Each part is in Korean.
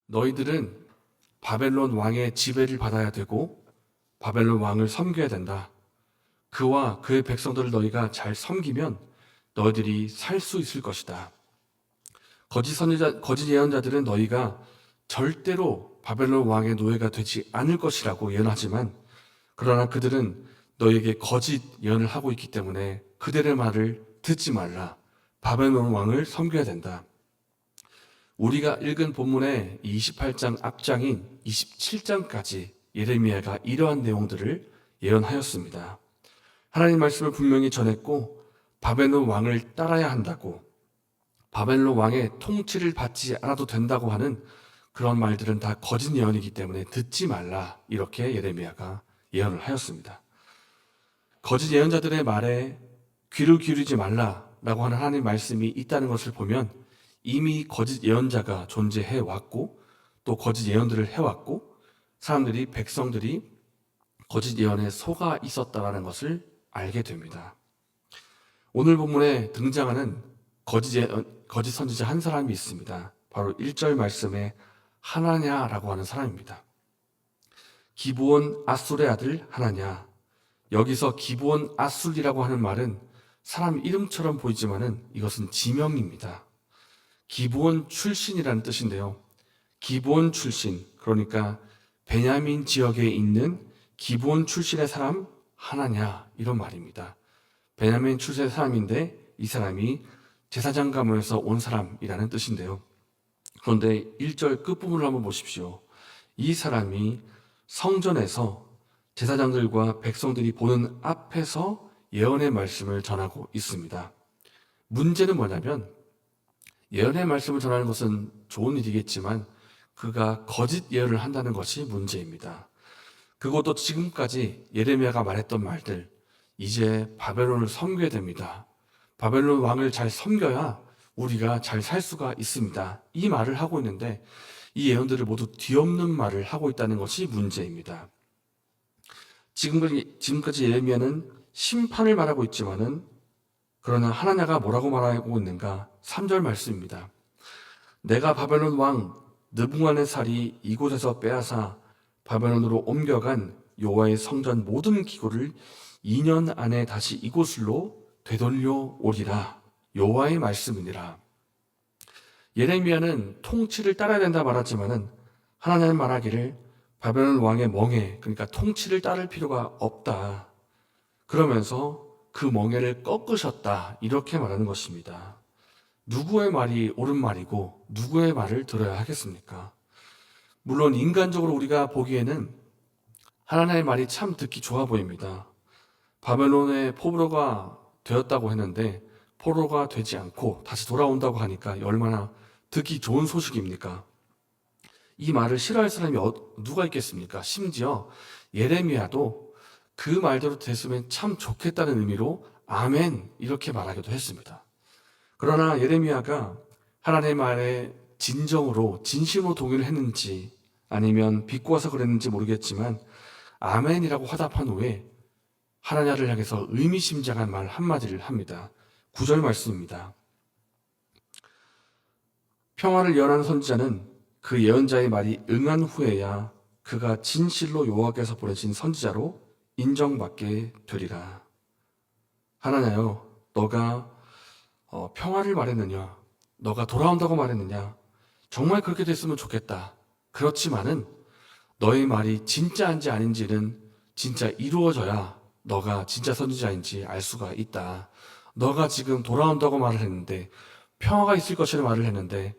너희들은 바벨론 왕의 지배를 받아야 되고 바벨론 왕을 섬겨야 된다. 그와 그의 백성들을 너희가 잘 섬기면 너희들이 살 수 있을 것이다. 거짓 선지자, 거짓 예언자들은 너희가 절대로 바벨론 왕의 노예가 되지 않을 것이라고 예언하지만 그러나 그들은 너희에게 거짓 예언을 하고 있기 때문에 그들의 말을 듣지 말라. 바벨론 왕을 섬겨야 된다. 우리가 읽은 본문의 28장 앞장인 27장까지 예레미야가 이러한 내용들을 예언하였습니다. 하나님 말씀을 분명히 전했고 바벨론 왕을 따라야 한다고, 바벨론 왕의 통치를 받지 않아도 된다고 하는 그런 말들은 다 거짓 예언이기 때문에 듣지 말라, 이렇게 예레미야가 예언을 하였습니다. 거짓 예언자들의 말에 귀를 기울이지 말라라고 하는 하나님 말씀이 있다는 것을 보면 이미 거짓 예언자가 존재해 왔고 또 거짓 예언들을 해왔고 사람들이, 백성들이 거짓 예언에 속아 있었다는 것을 알게 됩니다. 오늘 본문에 등장하는 거짓 선지자 한 사람이 있습니다. 바로 1절 말씀에 하나냐라고 하는 사람입니다. 기브온 아술의 아들 하나냐. 여기서 기브온 아술이라고 하는 말은 사람 이름처럼 보이지만은 이것은 지명입니다. 기브온 출신이라는 뜻인데요. 기브온 출신, 그러니까 베냐민 지역에 있는 기브온 출신의 사람 하나냐, 이런 말입니다. 베냐민 출신의 사람인데 이 사람이 제사장 가문에서 온 사람이라는 뜻인데요. 그런데 1절 끝부분을 한번 보십시오. 이 사람이 성전에서 제사장들과 백성들이 보는 앞에서 예언의 말씀을 전하고 있습니다. 문제는 뭐냐면 예언의 말씀을 전하는 것은 좋은 일이겠지만 그가 거짓 예언을 한다는 것이 문제입니다. 그것도 지금까지 예레미야가 말했던 말들, 이제 바벨론을 섬겨야 됩니다. 바벨론 왕을 잘 섬겨야 우리가 잘 살 수가 있습니다. 이 말을 하고 있는데 이 예언들을 모두 뒤엎는 말을 하고 있다는 것이 문제입니다. 지금까지 예레미야는 심판을 말하고 있지만은 그러나 하나냐가 뭐라고 말하고 있는가? 3절 말씀입니다. 내가 바벨론 왕 느부갓네살이 이곳에서 빼앗아 바벨론으로 옮겨간 여호와의 성전 모든 기구를 2년 안에 다시 이곳으로 되돌려 오리라. 여호와의 말씀이니라. 예레미야는 통치를 따라야 된다 말하지만은 하나님은 말하기를 바벨론 왕의 멍에, 그러니까 통치를 따를 필요가 없다. 그러면서 그 멍에를 꺾으셨다, 이렇게 말하는 것입니다. 누구의 말이 옳은 말이고 누구의 말을 들어야 하겠습니까? 물론 인간적으로 우리가 보기에는 하나님의 말이 참 듣기 좋아 보입니다. 바벨론의 포로가 되었다고 했는데 포로가 되지 않고 다시 돌아온다고 하니까 얼마나 듣기 좋은 소식입니까? 이 말을 싫어할 사람이 누가 있겠습니까? 심지어 예레미야도 그 말대로 됐으면 참 좋겠다는 의미로 아멘, 이렇게 말하기도 했습니다. 그러나 예레미야가 하나님의 말에 진정으로 진심으로 동의를 했는지 아니면 비꼬아서 그랬는지 모르겠지만 아멘이라고 화답한 후에 하나냐를 향해서 의미심장한 말 한마디를 합니다. 9절 말씀입니다. 평화를 예언하는 선지자는 그 예언자의 말이 응한 후에야 그가 진실로 여호와께서 보내신 선지자로 인정받게 되리라. 하나냐여, 너가 평화를 말했느냐? 너가 돌아온다고 말했느냐? 정말 그렇게 됐으면 좋겠다. 그렇지만은 너의 말이 진짜인지 아닌지는 진짜 이루어져야 너가 진짜 선지자인지 알 수가 있다. 너가 지금 돌아온다고 말을 했는데 평화가 있을 것이라 말을 했는데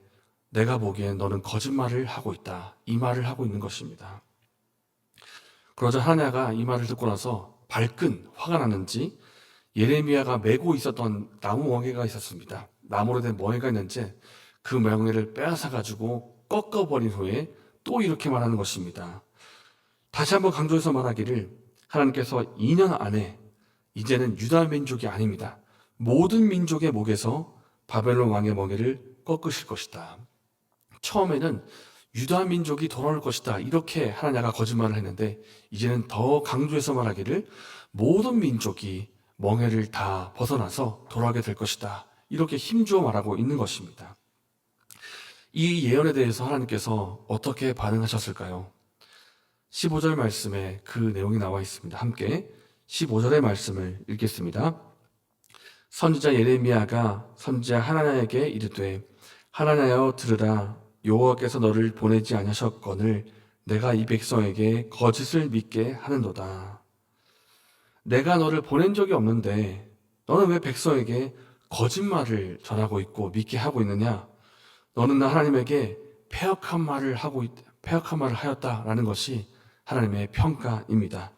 내가 보기엔 너는 거짓말을 하고 있다. 이 말을 하고 있는 것입니다. 그러자 하나냐가 이 말을 듣고 나서 발끈 화가 났는지 예레미야가 메고 있었던 나무 멍에가 있었습니다. 나무로 된 멍에가 있는지 그 멍에를 빼앗아 가지고 꺾어버린 후에 또 이렇게 말하는 것입니다. 다시 한번 강조해서 말하기를 하나님께서 2년 안에 이제는 유다 민족이 아닙니다. 모든 민족의 목에서 바벨론 왕의 멍에를 꺾으실 것이다. 처음에는 유다 민족이 돌아올 것이다, 이렇게 하나냐가 거짓말을 했는데 이제는 더 강조해서 말하기를 모든 민족이 멍에를 다 벗어나서 돌아오게 될 것이다, 이렇게 힘주어 말하고 있는 것입니다. 이 예언에 대해서 하나님께서 어떻게 반응하셨을까요? 15절 말씀에 그 내용이 나와 있습니다. 함께 15절의 말씀을 읽겠습니다. 선지자 예레미야가 선지자 하나냐에게 이르되 하나냐여 들으라 여호와께서 너를 보내지 아니하셨거늘 내가 이 백성에게 거짓을 믿게 하는도다. 내가 너를 보낸 적이 없는데 너는 왜 백성에게 거짓말을 전하고 있고 믿게 하고 있느냐? 너는 하나님에게 패역한 말을 하였다라는 것이 하나님의 평가입니다.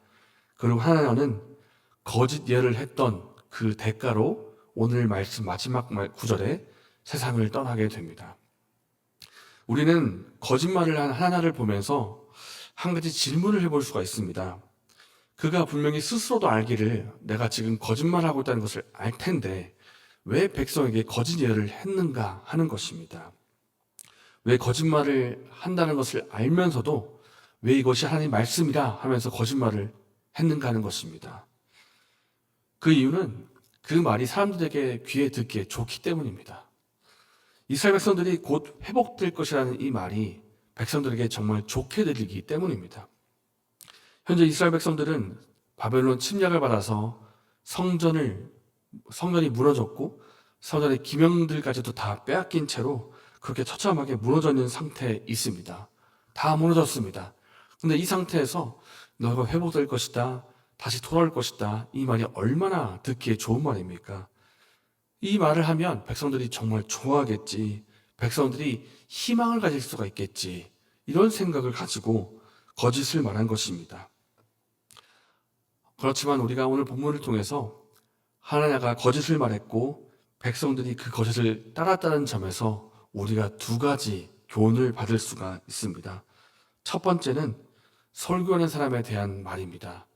그리고 하나님은 거짓 예를 했던 그 대가로 오늘 말씀 마지막 구절에 세상을 떠나게 됩니다. 우리는 거짓말을 한 하나님을 보면서 한 가지 질문을 해볼 수가 있습니다. 그가 분명히 스스로도 알기를 내가 지금 거짓말하고 있다는 것을 알 텐데 왜 백성에게 거짓 예를 했는가 하는 것입니다. 왜 거짓말을 한다는 것을 알면서도 왜 이것이 하나님의 말씀이라 하면서 거짓말을 했는가 하는 것입니다. 그 이유는 그 말이 사람들에게 귀에 듣기에 좋기 때문입니다. 이스라엘 백성들이 곧 회복될 것이라는 이 말이 백성들에게 정말 좋게 들리기 때문입니다. 현재 이스라엘 백성들은 바벨론 침략을 받아서 성전이 무너졌고 성전의 기명들까지도 다 빼앗긴 채로 그렇게 처참하게 무너져 있는 상태에 있습니다. 다 무너졌습니다. 근데 이 상태에서 너가 회복될 것이다, 다시 돌아올 것이다, 이 말이 얼마나 듣기에 좋은 말입니까? 이 말을 하면 백성들이 정말 좋아하겠지, 백성들이 희망을 가질 수가 있겠지, 이런 생각을 가지고 거짓을 말한 것입니다. 그렇지만 우리가 오늘 본문을 통해서 하나냐가 거짓을 말했고 백성들이 그 거짓을 따랐다는 점에서 우리가 두 가지 교훈을 받을 수가 있습니다. 첫 번째는 설교하는 사람에 대한 말입니다.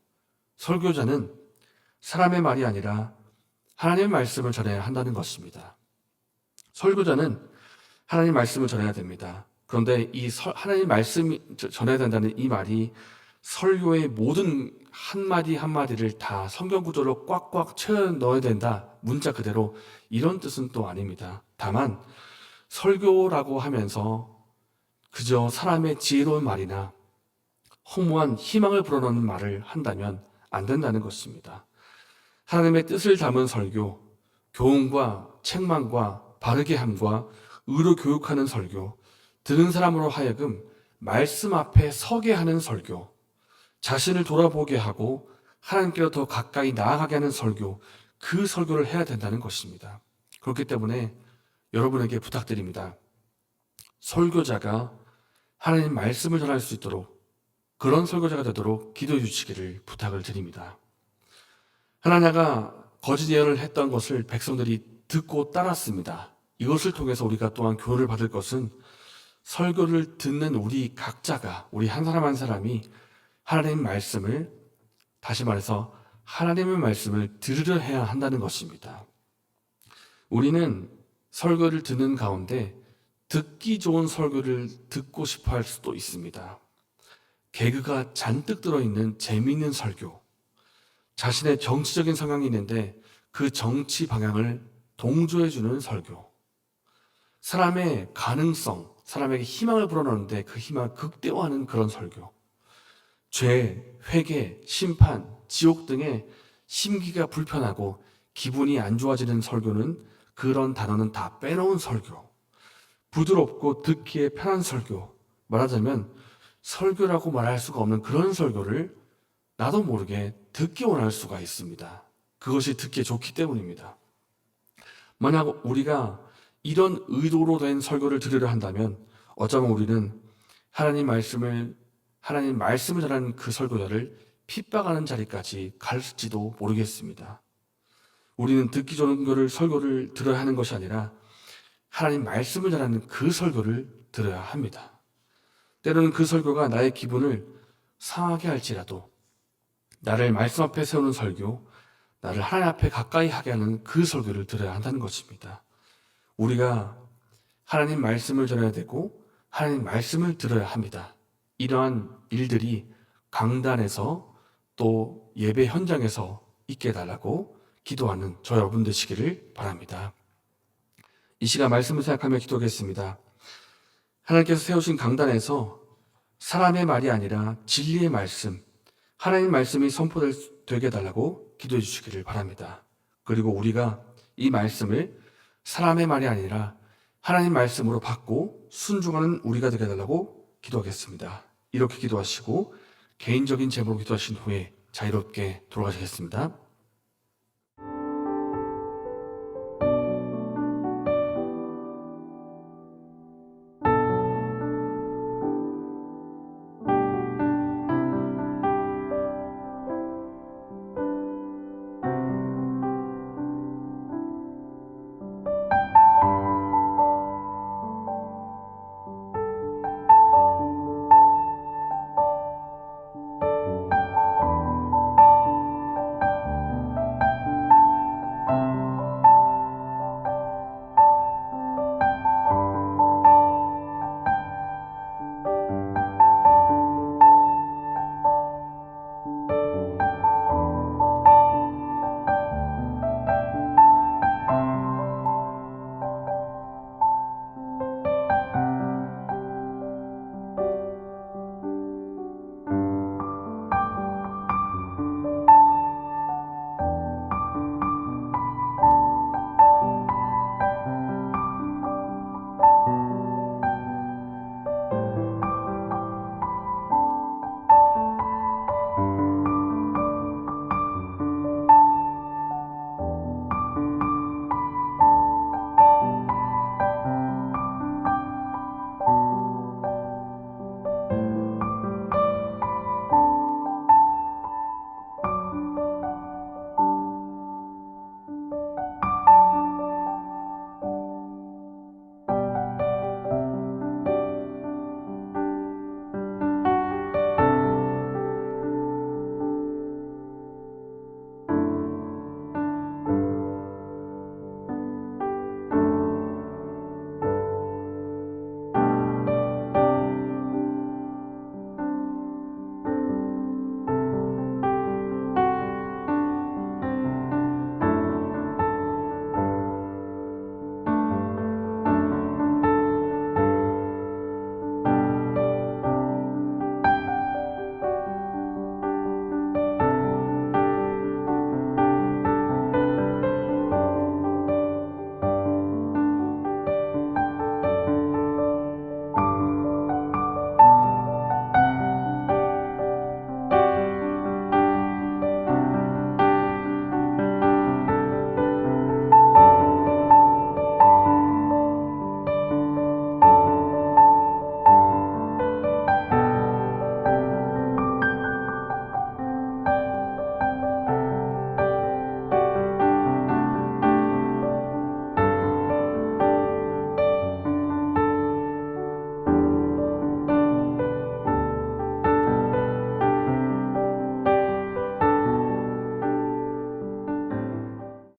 설교자는 사람의 말이 아니라 하나님의 말씀을 전해야 한다는 것입니다. 설교자는 하나님의 말씀을 전해야 됩니다. 그런데 하나님의 말씀이 전해야 된다는 이 말이 설교의 모든 한마디 한마디를 다 성경 구절로 꽉꽉 채워 넣어야 된다. 문자 그대로 이런 뜻은 또 아닙니다. 다만 설교라고 하면서 그저 사람의 지혜로운 말이나 허무한 희망을 불어넣는 말을 한다면 안 된다는 것입니다. 하나님의 뜻을 담은 설교, 교훈과 책망과 바르게 함과 의로 교육하는 설교, 듣는 사람으로 하여금 말씀 앞에 서게 하는 설교, 자신을 돌아보게 하고 하나님께로 더 가까이 나아가게 하는 설교, 그 설교를 해야 된다는 것입니다. 그렇기 때문에 여러분에게 부탁드립니다. 설교자가 하나님 말씀을 전할 수 있도록 그런 설교자가 되도록 기도해 주시기를 부탁을 드립니다. 하나냐가 거짓 예언을 했던 것을 백성들이 듣고 따랐습니다. 이것을 통해서 우리가 또한 교훈을 받을 것은 설교를 듣는 우리 각자가, 우리 한 사람 한 사람이 하나님의 말씀을, 다시 말해서 하나님의 말씀을 들으려 해야 한다는 것입니다. 우리는 설교를 듣는 가운데 듣기 좋은 설교를 듣고 싶어 할 수도 있습니다. 개그가 잔뜩 들어있는 재미있는 설교, 자신의 정치적인 성향이 있는데 그 정치 방향을 동조해주는 설교, 사람의 가능성, 사람에게 희망을 불어넣는데 그 희망을 극대화하는 그런 설교, 죄, 회개, 심판, 지옥 등의 심기가 불편하고 기분이 안 좋아지는 설교는 그런 단어는 다 빼놓은 설교, 부드럽고 듣기에 편한 설교, 말하자면 설교라고 말할 수가 없는 그런 설교를 나도 모르게 듣기 원할 수가 있습니다. 그것이 듣기에 좋기 때문입니다. 만약 우리가 이런 의도로 된 설교를 들으려 한다면 어쩌면 우리는 하나님 말씀을 전하는 그 설교자를 핍박하는 자리까지 갈지도 모르겠습니다. 우리는 듣기 좋은 설교를 들어야 하는 것이 아니라 하나님 말씀을 전하는 그 설교를 들어야 합니다. 때로는 그 설교가 나의 기분을 상하게 할지라도 나를 말씀 앞에 세우는 설교, 나를 하나님 앞에 가까이 하게 하는 그 설교를 들어야 한다는 것입니다. 우리가 하나님 말씀을 전해야 되고 하나님 말씀을 들어야 합니다. 이러한 일들이 강단에서 또 예배 현장에서 있게 해달라고 기도하는 저 여러분 되시기를 바랍니다. 이 시간 말씀을 생각하며 기도하겠습니다. 하나님께서 세우신 강단에서 사람의 말이 아니라 진리의 말씀, 하나님 말씀이 선포되게 해달라고 기도해 주시기를 바랍니다. 그리고 우리가 이 말씀을 사람의 말이 아니라 하나님 말씀으로 받고 순종하는 우리가 되게 해달라고 기도하겠습니다. 이렇게 기도하시고 개인적인 제목으로 기도하신 후에 자유롭게 돌아가시겠습니다.